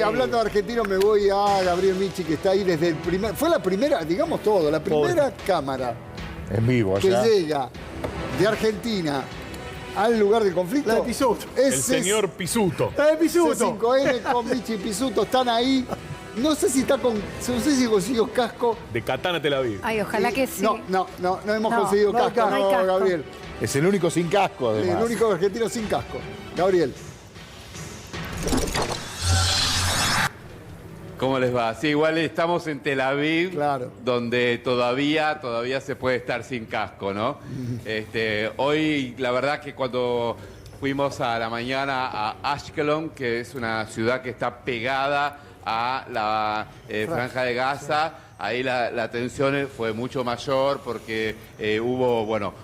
hablando de argentino, me voy a Gabriel Michi, que está ahí desde el primer... Fue la primera, digamos todo, la primera cámara En vivo, que allá. llega de Argentina al lugar del conflicto. La de Pisuto. Es El señor Pisuto. La de Pisuto. C5N con Michi y Pisuto, están ahí. No sé si está con... No sé si consiguió casco. De Katana Tel Aviv. Ay, ojalá que sí. No hemos No, conseguido no hay casco, casco. No hay casco. Gabriel. Es el único sin casco, además. El único argentino sin casco. Gabriel. ¿Cómo les va? Sí, igual estamos en Tel Aviv, Claro. donde todavía se puede estar sin casco, ¿no? Hoy, la verdad que cuando fuimos a la mañana a Ashkelon, que es una ciudad que está pegada a la Franja de Gaza, ahí la tensión fue mucho mayor porque hubo,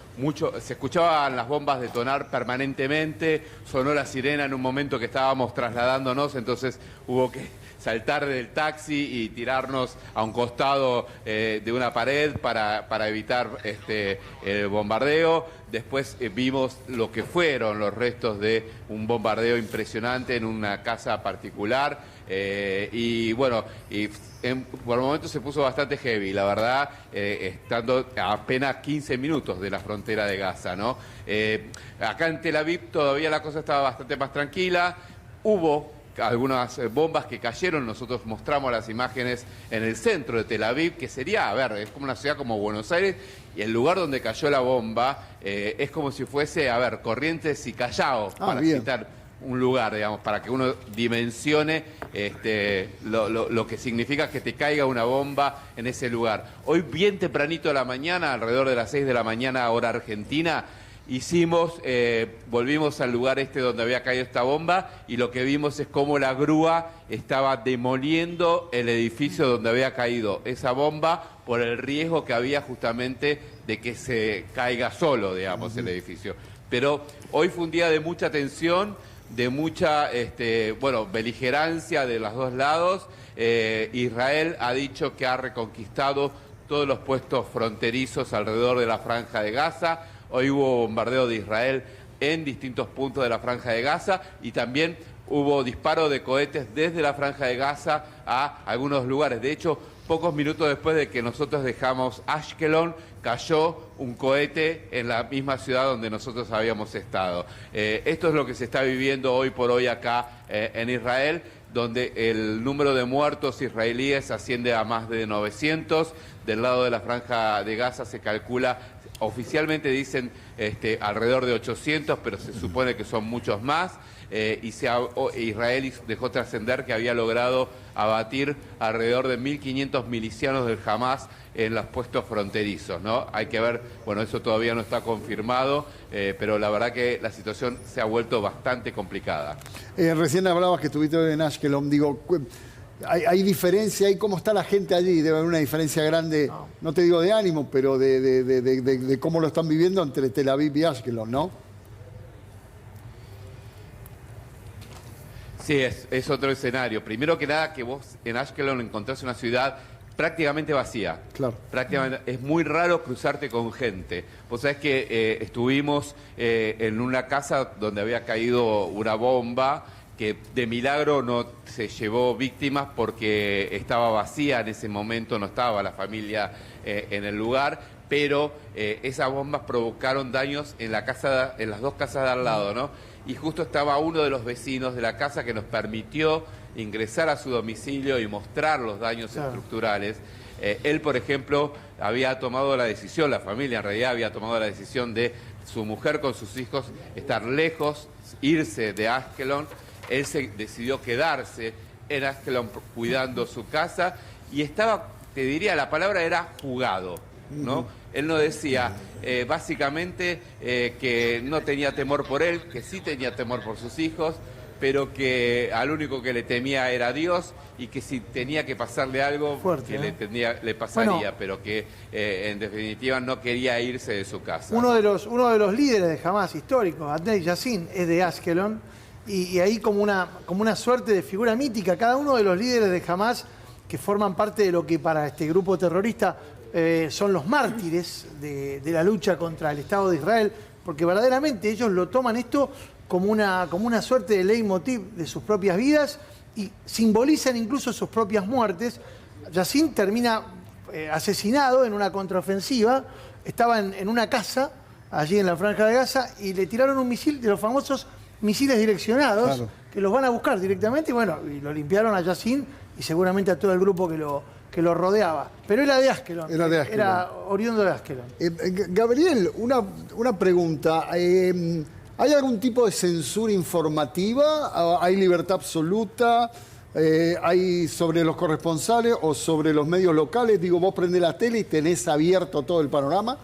se escuchaban las bombas detonar permanentemente, sonó la sirena en un momento que estábamos trasladándonos, entonces hubo que saltar del taxi y tirarnos a un costado de una pared para evitar el bombardeo. Después vimos lo que fueron los restos de un bombardeo impresionante en una casa particular. Por el momento se puso bastante heavy, la verdad, estando a apenas 15 minutos de la frontera de Gaza, ¿no? Acá en Tel Aviv todavía la cosa estaba bastante más tranquila. Hubo algunas bombas que cayeron, nosotros mostramos las imágenes en el centro de Tel Aviv, que sería, es como una ciudad como Buenos Aires, y el lugar donde cayó la bomba es como si fuese, Corrientes y Callao, para bien. citar un lugar, digamos, para que uno dimensione lo que significa que te caiga una bomba en ese lugar. Hoy bien tempranito de la mañana, alrededor de las 6 de la mañana, hora argentina, volvimos al lugar donde había caído esta bomba y lo que vimos es cómo la grúa estaba demoliendo el edificio donde había caído esa bomba por el riesgo que había justamente de que se caiga solo, digamos, el edificio. Pero hoy fue un día de mucha tensión, de mucha beligerancia de los dos lados. Israel ha dicho que ha reconquistado todos los puestos fronterizos alrededor de la Franja de Gaza. Hoy hubo bombardeo de Israel en distintos puntos de la Franja de Gaza y también hubo disparo de cohetes desde la Franja de Gaza a algunos lugares. De hecho, pocos minutos después de que nosotros dejamos Ashkelon, cayó un cohete en la misma ciudad donde nosotros habíamos estado. Esto es lo que se está viviendo hoy por hoy acá en Israel, donde el número de muertos israelíes asciende a más de 900. Del lado de la Franja de Gaza se calcula, oficialmente dicen alrededor de 800, pero se supone que son muchos más. Israel dejó trascender que había logrado abatir alrededor de 1.500 milicianos del Hamas en los puestos fronterizos, ¿no? Hay que ver, eso todavía no está confirmado, pero la verdad que la situación se ha vuelto bastante complicada. Recién hablabas que estuviste en Ashkelon, digo... ¿Hay diferencia? ¿Cómo está la gente allí? Debe haber una diferencia grande, no te digo de ánimo, pero de cómo lo están viviendo entre Tel Aviv y Ashkelon, ¿no? Sí, es otro escenario. Primero que nada, que vos en Ashkelon encontrás una ciudad prácticamente vacía. Claro. Prácticamente, es muy raro cruzarte con gente. Vos sabés que estuvimos en una casa donde había caído una bomba, que de milagro no se llevó víctimas porque estaba vacía en ese momento, no estaba la familia en el lugar, pero esas bombas provocaron daños en las dos casas de al lado, ¿no? Y justo estaba uno de los vecinos de la casa que nos permitió ingresar a su domicilio y mostrar los daños estructurales. Él, por ejemplo, había tomado la decisión, la familia en realidad había tomado la decisión de su mujer con sus hijos estar lejos, irse de Ashkelon. Él se decidió quedarse en Ashkelon cuidando su casa y estaba, te diría, la palabra era jugado, ¿no? Él no decía, básicamente, que no tenía temor por él, que sí tenía temor por sus hijos, pero que al único que le temía era Dios y que si tenía que pasarle algo, fuerte, que le pasaría, pero que en definitiva no quería irse de su casa. Uno de los líderes de Hamas históricos, Adnei Yassin, es de Ashkelon. Y ahí como una suerte de figura mítica, cada uno de los líderes de Hamas que forman parte de lo que para este grupo terrorista son los mártires de la lucha contra el Estado de Israel, porque verdaderamente ellos lo toman esto como una suerte de leitmotiv de sus propias vidas y simbolizan incluso sus propias muertes. Yassin termina asesinado en una contraofensiva, estaba en una casa allí en la Franja de Gaza y le tiraron un misil de los famosos misiles direccionados, claro, que los van a buscar directamente y bueno, y lo limpiaron a Yassin y seguramente a todo el grupo que lo rodeaba. Pero era de Ashkelon. Era de Ashkelon. Era oriundo de Ashkelon. Gabriel, una pregunta. ¿Hay algún tipo de censura informativa? ¿Hay libertad absoluta? ¿Hay sobre los corresponsales o sobre los medios locales? Digo, vos prendés la tele y tenés abierto todo el panorama.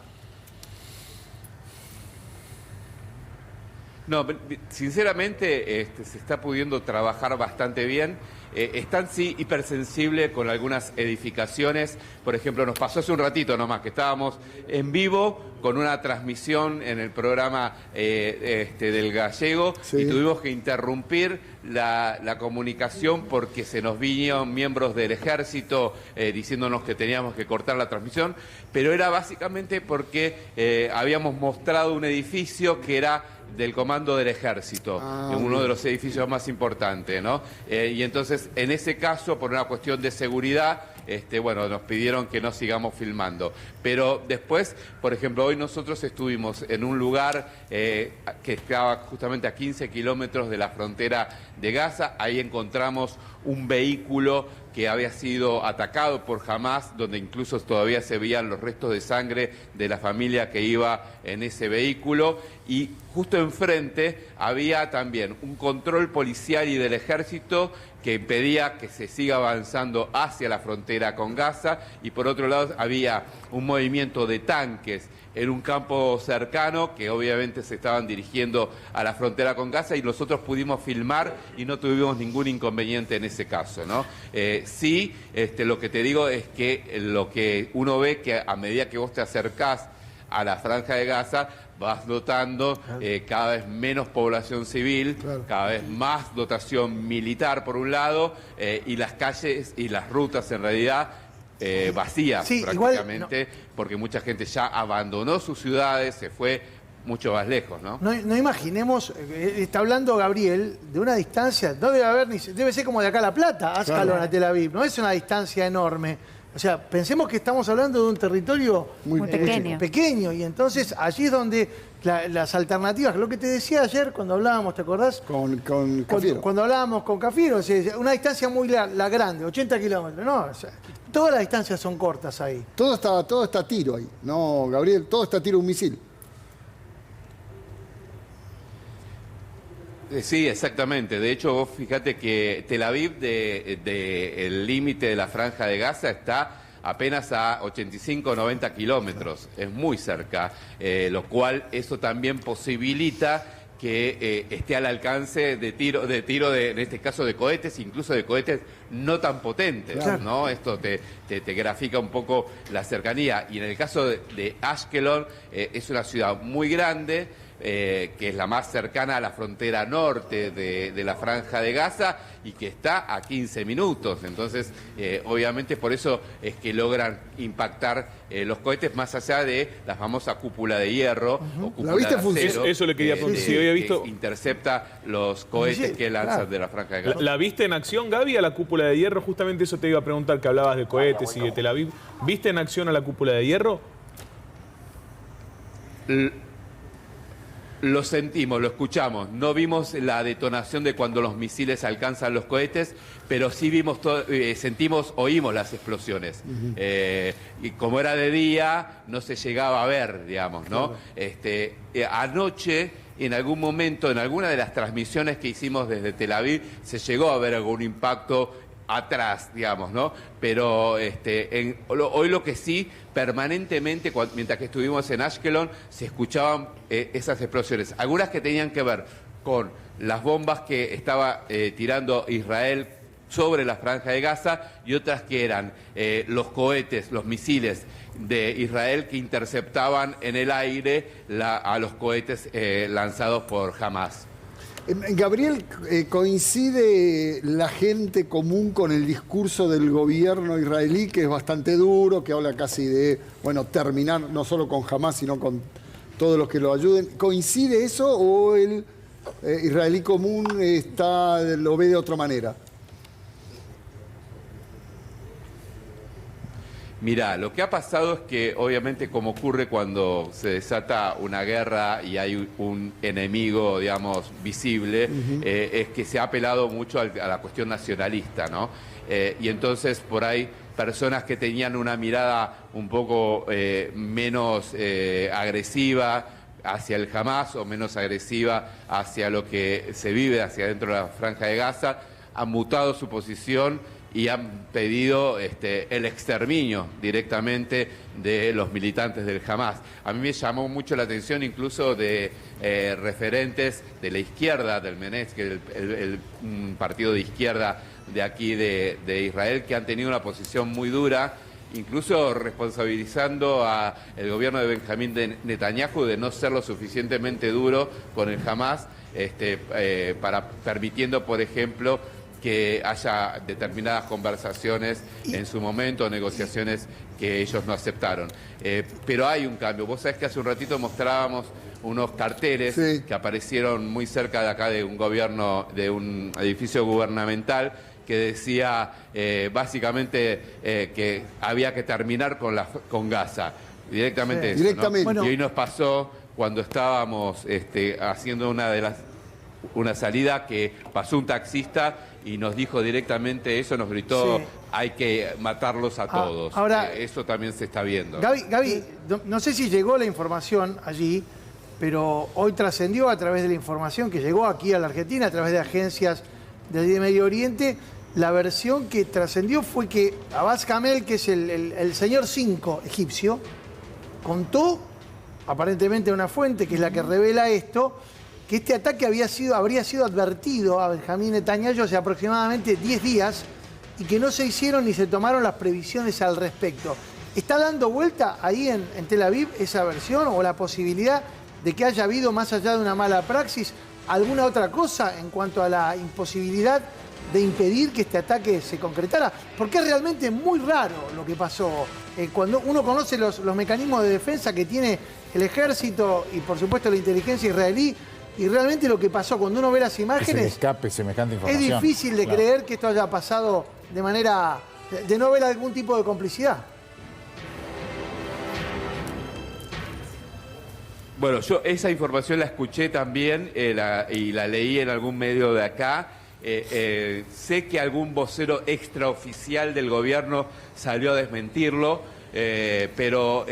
No, sinceramente se está pudiendo trabajar bastante bien. Están sí hipersensibles con algunas edificaciones. Por ejemplo, nos pasó hace un ratito nomás que estábamos en vivo con una transmisión en el programa del Gallego, sí, y tuvimos que interrumpir la comunicación porque se nos vinieron miembros del ejército diciéndonos que teníamos que cortar la transmisión, pero era básicamente porque habíamos mostrado un edificio que era del comando del ejército, en uno de los edificios más importantes, ¿no? Y entonces, en ese caso, por una cuestión de seguridad, bueno, nos pidieron que no sigamos filmando. Pero después, por ejemplo, hoy nosotros estuvimos en un lugar que estaba justamente a 15 kilómetros de la frontera de Gaza. Ahí encontramos un vehículo que había sido atacado por Hamás, donde incluso todavía se veían los restos de sangre de la familia que iba en ese vehículo. Y justo enfrente había también un control policial y del ejército que impedía que se siga avanzando hacia la frontera con Gaza, y por otro lado había un movimiento de tanques en un campo cercano que obviamente se estaban dirigiendo a la frontera con Gaza, y nosotros pudimos filmar y no tuvimos ningún inconveniente en ese caso, ¿no? Sí, lo que te digo es que lo que uno ve que a medida que vos te acercás a la Franja de Gaza, vas notando cada vez menos población civil, claro, cada vez más dotación militar por un lado, y las calles y las rutas en realidad vacías, sí, prácticamente, igual, no, porque mucha gente ya abandonó sus ciudades, se fue mucho más lejos, ¿no? No imaginemos, está hablando Gabriel, de una distancia, no debe haber debe ser como de acá a La Plata, Ashkelon a Tel Aviv, no es una distancia enorme. O sea, pensemos que estamos hablando de un territorio muy pequeño, y entonces allí es donde las alternativas, lo que te decía ayer cuando hablábamos, ¿te acordás? Con Cafiero. Cuando hablábamos con Cafiero, o sea, una distancia muy grande, 80 kilómetros, ¿no? O sea, todas las distancias son cortas ahí. Todo está a tiro ahí, ¿no, Gabriel? Todo está a tiro de un misil. Sí, exactamente. De hecho, vos fíjate que Tel Aviv, el límite de la Franja de Gaza, está apenas a 85 o 90 kilómetros. Es muy cerca, lo cual eso también posibilita que esté al alcance de tiro en este caso de cohetes, incluso de cohetes no tan potentes, claro, ¿no? Esto te grafica un poco la cercanía. Y en el caso de Ashkelon, es una ciudad muy grande, que es la más cercana a la frontera norte de la Franja de Gaza y que está a 15 minutos. Entonces, obviamente por eso es que logran impactar los cohetes más allá de la famosa cúpula de hierro o cúpula de acero. Eso le quería preguntar. Si había visto... que intercepta los cohetes que lanzan de la Franja de Gaza. ¿La viste en acción, Gaby, a la cúpula de hierro? Justamente eso te iba a preguntar, que hablabas de cohetes y de Tel Aviv. ¿Viste en acción a la cúpula de hierro? Lo sentimos, lo escuchamos. No vimos la detonación de cuando los misiles alcanzan los cohetes, pero sí vimos oímos las explosiones. Y como era de día, no se llegaba a ver, digamos, ¿no? Claro. Anoche, en algún momento, en alguna de las transmisiones que hicimos desde Tel Aviv, se llegó a ver algún impacto atrás, digamos, ¿no? Pero hoy lo que sí, permanentemente, mientras que estuvimos en Ashkelon, se escuchaban esas explosiones. Algunas que tenían que ver con las bombas que estaba tirando Israel sobre la Franja de Gaza, y otras que eran los cohetes, los misiles de Israel que interceptaban en el aire a los cohetes lanzados por Hamás. Gabriel, ¿coincide la gente común con el discurso del gobierno israelí, que es bastante duro, que habla casi de, bueno, terminar no solo con Hamás, sino con todos los que lo ayuden? ¿Coincide eso o el israelí común lo ve de otra manera? Mirá, lo que ha pasado es que obviamente como ocurre cuando se desata una guerra y hay un enemigo, digamos, visible, es que se ha apelado mucho a la cuestión nacionalista, ¿no? Y entonces por ahí personas que tenían una mirada un poco menos agresiva hacia el Hamás o menos agresiva hacia lo que se vive hacia dentro de la Franja de Gaza, han mutado su posición y han pedido el exterminio directamente de los militantes del Hamás. A mí me llamó mucho la atención incluso de referentes de la izquierda, del Meretz, que es un partido de izquierda de aquí de Israel, que han tenido una posición muy dura, incluso responsabilizando al gobierno de Benjamín Netanyahu de no ser lo suficientemente duro con el Hamás, para permitiendo, por ejemplo, que haya determinadas conversaciones en su momento, negociaciones que ellos no aceptaron. Pero hay un cambio. Vos sabés que hace un ratito mostrábamos unos carteles que aparecieron muy cerca de acá de un gobierno, de un edificio gubernamental, que decía básicamente que había que terminar con Gaza. Directamente eso, directamente. ¿no? Bueno. Y hoy nos pasó cuando estábamos haciendo una salida que pasó un taxista y nos dijo directamente eso, nos gritó, hay que matarlos a todos. Ahora, eso también se está viendo. Gaby, no sé si llegó la información allí, pero hoy trascendió a través de la información que llegó aquí a la Argentina, a través de agencias de allí de Medio Oriente. La versión que trascendió fue que Abbas Kamel, que es el señor 5 egipcio, contó, aparentemente a una fuente que es la que revela esto, que este ataque habría sido advertido a Benjamín Netanyahu hace aproximadamente 10 días y que no se hicieron ni se tomaron las previsiones al respecto. ¿Está dando vuelta ahí en Tel Aviv esa versión o la posibilidad de que haya habido, más allá de una mala praxis, alguna otra cosa en cuanto a la imposibilidad de impedir que este ataque se concretara? Porque es realmente muy raro lo que pasó. Cuando uno conoce los mecanismos de defensa que tiene el ejército y por supuesto la inteligencia israelí, y realmente lo que pasó, cuando uno ve las imágenes, escape semejante es información. difícil de creer que esto haya pasado de manera, de no ver algún tipo de complicidad. Bueno, yo esa información la escuché también y la leí en algún medio de acá. Sé que algún vocero extraoficial del gobierno salió a desmentirlo, pero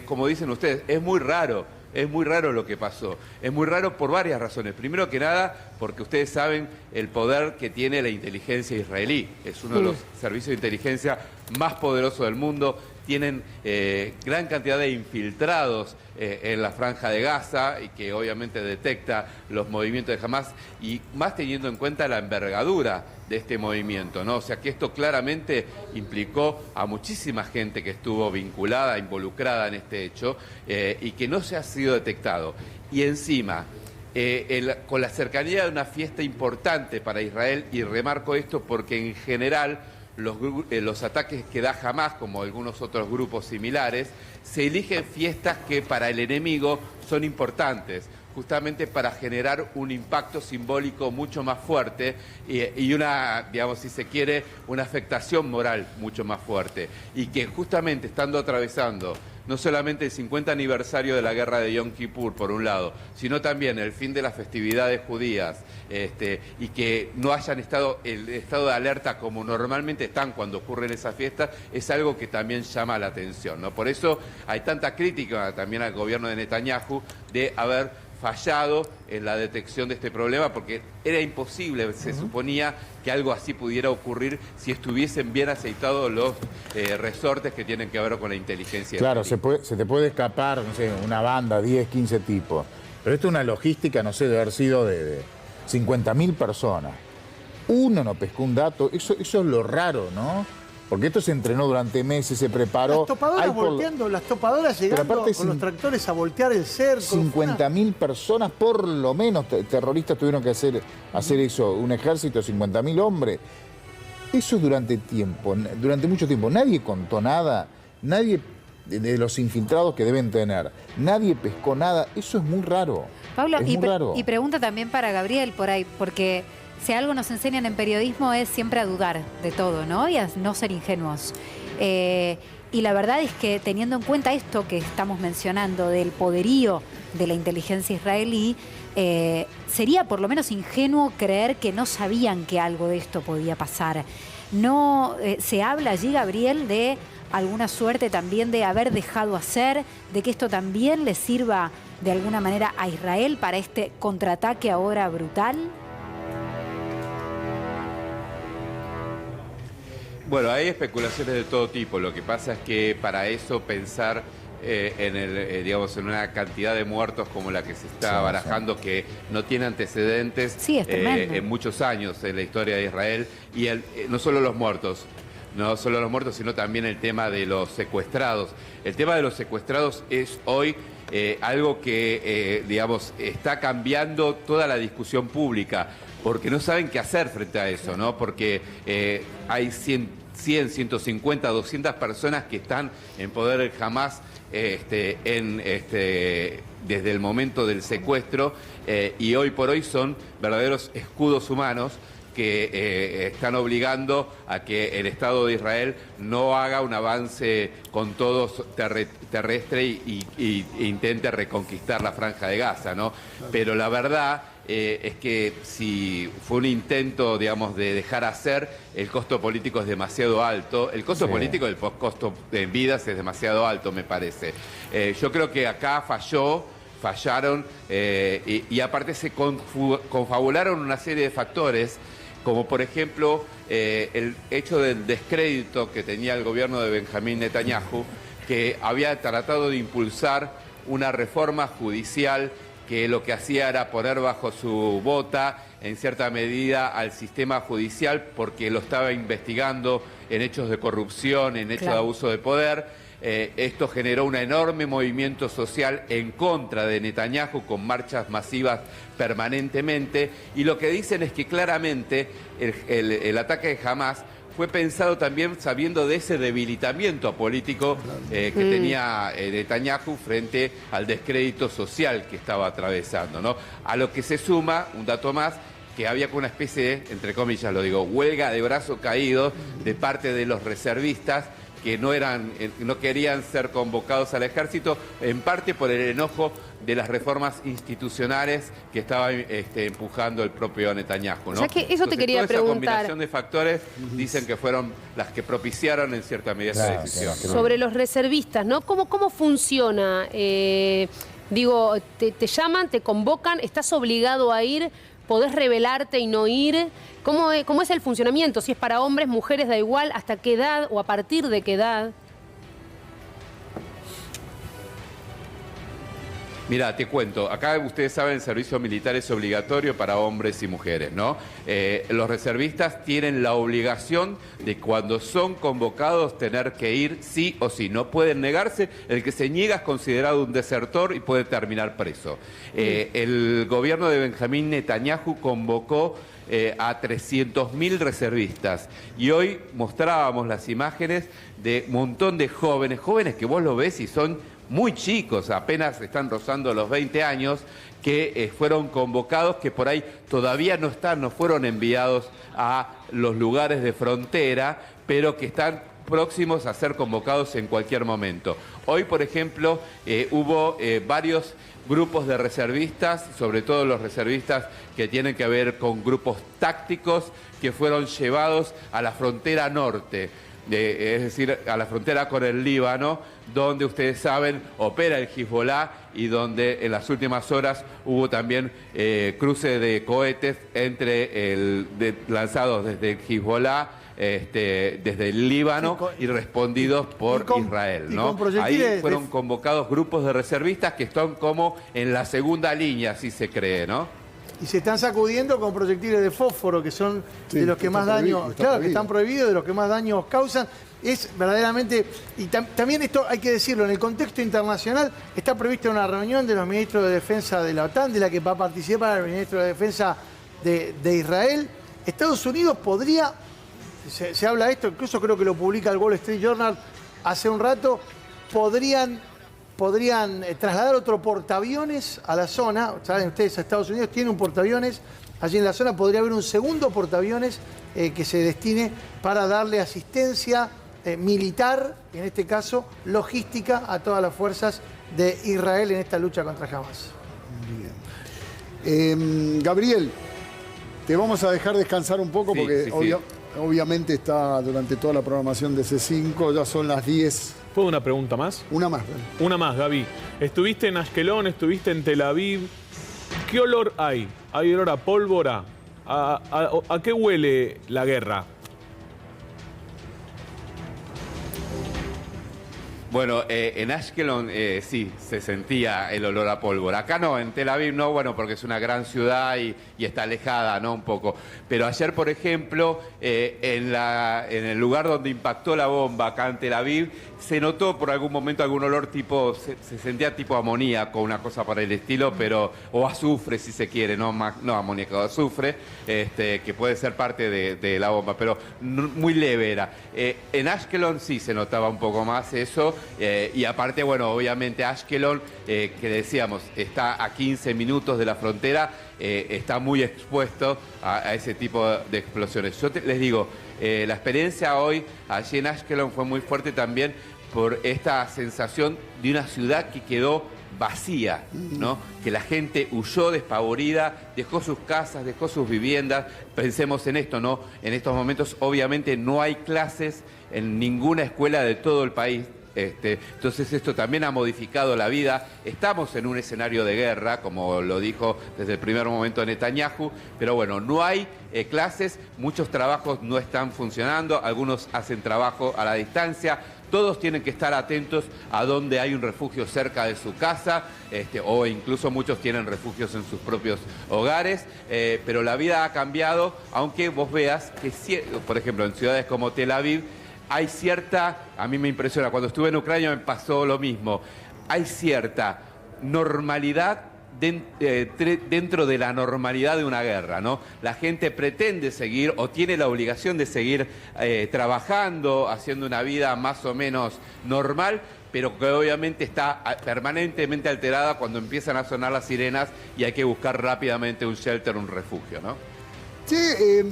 como dicen ustedes, es muy raro. Es muy raro lo que pasó. Es muy raro por varias razones. Primero que nada, porque ustedes saben el poder que tiene la inteligencia israelí. Es uno de los servicios de inteligencia más poderosos del mundo. Tienen gran cantidad de infiltrados en la Franja de Gaza y que obviamente detecta los movimientos de Hamás, y más teniendo en cuenta la envergadura de este movimiento, ¿no? O sea que esto claramente implicó a muchísima gente que estuvo vinculada, involucrada en este hecho y que no se ha sido detectado. Y encima, con la cercanía de una fiesta importante para Israel, y remarco esto porque en general los ataques que da Hamás, como algunos otros grupos similares, se eligen fiestas que para el enemigo son importantes, justamente para generar un impacto simbólico mucho más fuerte y una, digamos, si se quiere, una afectación moral mucho más fuerte. Y que justamente estando atravesando no solamente el 50 aniversario de la guerra de Yom Kippur, por un lado, sino también el fin de las festividades judías, y que no hayan estado el estado de alerta como normalmente están cuando ocurren esas fiestas, es algo que también llama la atención, ¿no? Por eso hay tanta crítica también al gobierno de Netanyahu de haber fallado en la detección de este problema, porque era imposible, se suponía que algo así pudiera ocurrir si estuviesen bien aceitados los resortes que tienen que ver con la inteligencia. Claro, se te puede escapar, no sé, una banda, 10, 15 tipos. Pero esto es una logística, no sé, de haber sido de 50.000 personas. Uno no pescó un dato, eso es lo raro, ¿no? Porque esto se entrenó durante meses, se preparó. Las topadoras volteando, las topadoras llegando con los tractores a voltear el cerco. 50.000 personas, por lo menos, terroristas tuvieron que hacer eso. Un ejército de 50.000 hombres. Eso durante mucho tiempo. Nadie contó nada, nadie de los infiltrados que deben tener. Nadie pescó nada. Eso es muy raro. Pablo, es muy raro. Y pregunta también para Gabriel por ahí, porque si algo nos enseñan en periodismo es siempre a dudar de todo, ¿no? Y a no ser ingenuos. Y la verdad es que teniendo en cuenta esto que estamos mencionando del poderío de la inteligencia israelí, sería por lo menos ingenuo creer que no sabían que algo de esto podía pasar. No se habla allí, Gabriel, de alguna suerte también de haber dejado hacer, de que esto también le sirva de alguna manera a Israel para este contraataque ahora brutal. Bueno, hay especulaciones de todo tipo. Lo que pasa es que para eso pensar digamos, en una cantidad de muertos como la que se está barajando, que no tiene antecedentes en muchos años en la historia de Israel, y no solo los muertos, sino también el tema de los secuestrados. El tema de los secuestrados es hoy algo que, digamos, está cambiando toda la discusión pública, porque no saben qué hacer frente a eso, ¿no? Porque hay 100, 150, 200 personas que están en poder del Hamás desde el momento del secuestro, y hoy por hoy son verdaderos escudos humanos que están obligando a que el Estado de Israel no haga un avance con todos terrestre e intente reconquistar la Franja de Gaza, ¿no? Pero la verdad es que si fue un intento, digamos, de dejar hacer, el costo político es demasiado alto. El costo político del costo de vidas es demasiado alto, me parece. Yo creo que acá fallaron y aparte se confabularon una serie de factores, como por ejemplo el hecho del descrédito que tenía el gobierno de Benjamín Netanyahu, que había tratado de impulsar una reforma judicial que lo que hacía era poner bajo su bota, en cierta medida, al sistema judicial, porque lo estaba investigando en hechos de corrupción, en hechos de abuso de poder. Esto generó un enorme movimiento social en contra de Netanyahu, con marchas masivas permanentemente, y lo que dicen es que claramente el ataque de Hamás fue pensado también sabiendo de ese debilitamiento político que tenía Netanyahu frente al descrédito social que estaba atravesando, ¿no? A lo que se suma, un dato más, que había una especie de, entre comillas lo digo, huelga de brazo caído de parte de los reservistas, que no querían ser convocados al ejército, en parte por el enojo de las reformas institucionales que estaba empujando el propio Netanyahu, ¿no? O sea, que eso te quería preguntar. Esa combinación de factores dicen que fueron las que propiciaron en cierta medida esa decisión. Sobre los reservistas, ¿no? ¿Cómo funciona? Digo, te llaman, te convocan, estás obligado a ir, podés rebelarte y no ir. ¿Cómo es el funcionamiento? Si es para hombres, mujeres, da igual, ¿hasta qué edad o a partir de qué edad? Mira, te cuento, acá ustedes saben, el servicio militar es obligatorio para hombres y mujeres, ¿no? Los reservistas tienen la obligación de, cuando son convocados, tener que ir sí o sí. No pueden negarse. El que se niega es considerado un desertor y puede terminar preso. El gobierno de Benjamín Netanyahu convocó a 300.000 reservistas. Y hoy mostrábamos las imágenes de un montón de jóvenes que vos lo ves y son muy chicos, apenas están rozando los 20 años, que fueron convocados, que por ahí todavía no fueron enviados a los lugares de frontera, pero que están próximos a ser convocados en cualquier momento. Hoy, por ejemplo, hubo varios grupos de reservistas, sobre todo los reservistas que tienen que ver con grupos tácticos, que fueron llevados a la frontera norte, es decir, a la frontera con el Líbano, donde ustedes saben opera el Hezbollah y donde en las últimas horas hubo también cruce de cohetes lanzados desde el Hezbollah, desde el Líbano, y respondidos por Israel, ¿no? Ahí fueron convocados grupos de reservistas que están como en la segunda línea, así se cree, ¿no? Y se están sacudiendo con proyectiles de fósforo, que son de los que más daño, que están prohibidos, de los que más daños causan. Es verdaderamente, y también esto hay que decirlo, en el contexto internacional está prevista una reunión de los ministros de defensa de la OTAN, de la que va a participar el ministro de defensa de Israel. Estados Unidos podría, se habla de esto, incluso creo que lo publica el Wall Street Journal hace un rato, podrían trasladar otro portaaviones a la zona. Saben ustedes, Estados Unidos tiene un portaaviones allí en la zona, podría haber un segundo portaaviones que se destine para darle asistencia militar, en este caso logística, a todas las fuerzas de Israel en esta lucha contra Hamas. Gabriel, te vamos a dejar descansar un poco Sí, porque sí, sí. obviamente está durante toda la programación de C5, ya son las 10. ¿Puedo una pregunta más? Una más. Una más, Gaby. Estuviste en Ashkelon, estuviste en Tel Aviv. ¿Qué olor hay? ¿Hay olor a pólvora? ¿A qué huele la guerra? Bueno, en Ashkelon sí, se sentía el olor a pólvora. Acá no, en Tel Aviv no, bueno, porque es una gran ciudad y está alejada, ¿no? Un poco. Pero ayer, por ejemplo, en el lugar donde impactó la bomba, acá en Tel Aviv, se notó por algún momento algún olor tipo, se sentía tipo amoníaco, una cosa para el estilo, pero, o azufre si se quiere, no amoníaco, azufre, que puede ser parte de la bomba, pero muy leve era. En Ashkelon sí se notaba un poco más eso, y aparte, bueno, obviamente Ashkelon, que decíamos, está a 15 minutos de la frontera, está muy expuesto a ese tipo de explosiones. Yo les digo, la experiencia hoy allí en Ashkelon fue muy fuerte también por esta sensación de una ciudad que quedó vacía, ¿no? Que la gente huyó despavorida, dejó sus casas, dejó sus viviendas. Pensemos en esto, ¿no? En estos momentos obviamente no hay clases en ninguna escuela de todo el país. Entonces esto también ha modificado la vida. Estamos en un escenario de guerra, como lo dijo desde el primer momento Netanyahu, pero bueno, no hay clases, muchos trabajos no están funcionando, algunos hacen trabajo a la distancia. Todos tienen que estar atentos a donde hay un refugio cerca de su casa, o incluso muchos tienen refugios en sus propios hogares, pero la vida ha cambiado, aunque vos veas que, por ejemplo, en ciudades como Tel Aviv, hay cierta, a mí me impresiona, cuando estuve en Ucrania me pasó lo mismo, hay cierta normalidad dentro de la normalidad de una guerra, ¿no? La gente pretende seguir o tiene la obligación de seguir trabajando, haciendo una vida más o menos normal, pero que obviamente está permanentemente alterada cuando empiezan a sonar las sirenas y hay que buscar rápidamente un shelter, un refugio, ¿no? Che,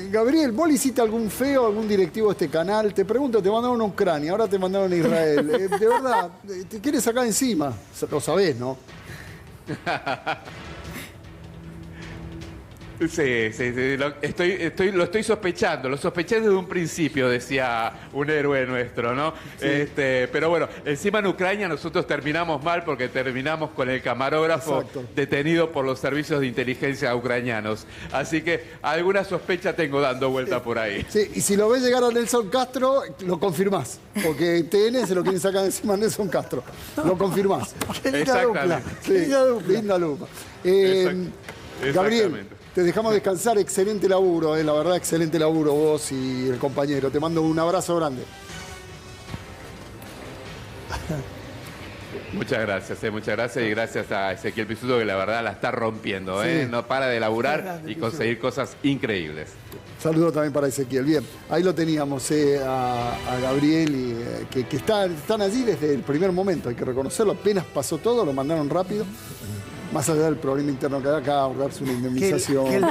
Gabriel, ¿vos le hiciste algún feo a algún directivo de este canal? Te pregunto, te mandaron a Ucrania, ahora te mandaron a Israel. De verdad, te quieres sacar encima. Lo sabés, ¿no? Sí, lo estoy sospechando, lo sospeché desde un principio, decía un héroe nuestro, ¿no? Sí. Pero bueno, encima en Ucrania nosotros terminamos mal porque terminamos con el camarógrafo detenido por los servicios de inteligencia ucranianos. Así que alguna sospecha tengo dando vuelta por ahí. Sí, y si lo ves llegar a Nelson Castro, lo confirmás, porque TN se lo quieren sacar encima a Nelson Castro. Lo confirmás. Qué linda dupla. Sí, linda dupla. Gabriel, te dejamos descansar, excelente laburo, la verdad, excelente laburo vos y el compañero. Te mando un abrazo grande. Muchas gracias y gracias a Ezequiel Pisuto que la verdad la está rompiendo, sí. No para de laburar y conseguir cosas increíbles. Saludo también para Ezequiel. Bien, ahí lo teníamos a Gabriel, y, que están allí desde el primer momento, hay que reconocerlo, apenas pasó todo, lo mandaron rápido. Más allá del problema interno que hay acá, ahorrarse una indemnización.